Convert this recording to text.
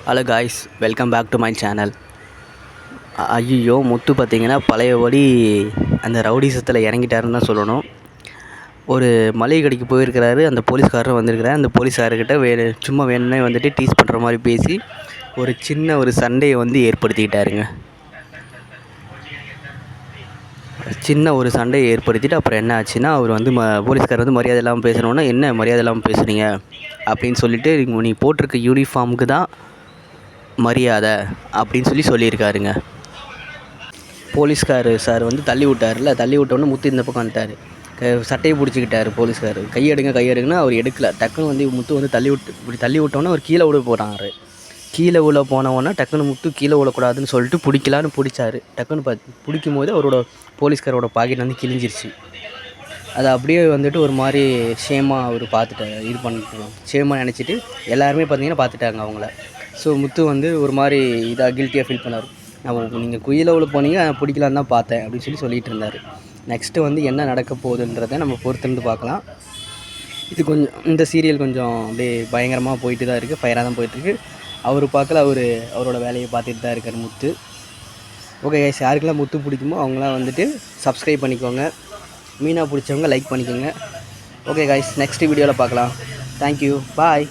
Hello guys, welcome back to my channel. ஐயோ, முத்து பார்த்திங்கன்னா பழையபடி அந்த ரவுடிசத்தில் இறங்கிட்டாருன்னு தான் சொல்லணும். ஒரு மளிகை கடைக்கு போயிருக்கிறாரு. அந்த போலீஸ்காரர் வந்திருக்கிறார். அந்த போலீஸ்காரர்கிட்ட சும்மா வேணும்னே வந்துட்டு டீஸ் பண்ணுற மாதிரி பேசி ஒரு சின்ன சண்டையை ஏற்படுத்திக்கிட்டாருங்க. சின்ன சண்டையை ஏற்படுத்திட்டு அப்புறம் என்ன ஆச்சுன்னா, அவர் போலீஸ்காரர் மரியாதை இல்லாமல் பேசணுன்னா, என்ன மரியாதை இல்லாமல் பேசுகிறீங்க அப்படின்னு சொல்லிட்டு, நீ போட்டிருக்க யூனிஃபார்முக்கு தான் மரியாதை அப்படின்னு சொல்லியிருக்காருங்க. போலீஸ்கார் சார் தள்ளி விட்டார்ல, தள்ளி விட்டோன்னே முத்து இந்த பக்கம் வந்துட்டார். சட்டையை பிடிச்சிக்கிட்டார் போலீஸ்கார். கையெடுங்கன்னா அவர் எடுக்கலை. டக்குன்னு முத்து இப்படி தள்ளி விட்டோன்னே அவர் கீழே விட போகிறாரு. கீழே விழ போனவொன்னே டக்குன்னு முத்து கீழே விழக்கூடாதுன்னு சொல்லிட்டு பிடிக்கலான்னு பிடிச்சாரு. டக்குன்னு பிடிக்கும் போது அவரோட போலீஸ்காரோட பாக்கெட் கிழிஞ்சிருச்சு. அதை அப்படியே ஒரு மாதிரி ஷேமாக அவர் பார்த்துட்டாரு. இது பண்ணிட்டு ஷேமாக நினச்சிட்டு எல்லாருமே பார்த்துட்டாங்க அவங்கள. ஸோ முத்து ஒரு மாதிரி கில்ட்டியாக ஃபீல் பண்ணார். நீங்கள் குயிலவில் போனீங்க, பிடிக்கலான்னு தான் பார்த்தேன் அப்படின்னு சொல்லிட்டு இருந்தார். நெக்ஸ்ட்டு என்ன நடக்க போகுதுன்றதை நம்ம பொறுத்திருந்து பார்க்கலாம். இது இந்த சீரியல் கொஞ்சம் அப்படியே பயங்கரமாக போயிட்டு தான் இருக்குது, ஃபயராக தான் போயிட்டுருக்கு. அவர் பார்க்கல, அவரோட வேலையை பார்த்துட்டு தான் இருக்கார் முத்து. ஓகே கைஸ், யாருக்கெல்லாம் முத்து பிடிக்குமோ அவங்களாம் சப்ஸ்கிரைப் பண்ணிக்கோங்க. மீனாக பிடிச்சவங்க லைக் பண்ணிக்கோங்க. ஓகே கைஸ், நெக்ஸ்ட் வீடியோவில் பார்க்கலாம். தேங்க்யூ, பாய்.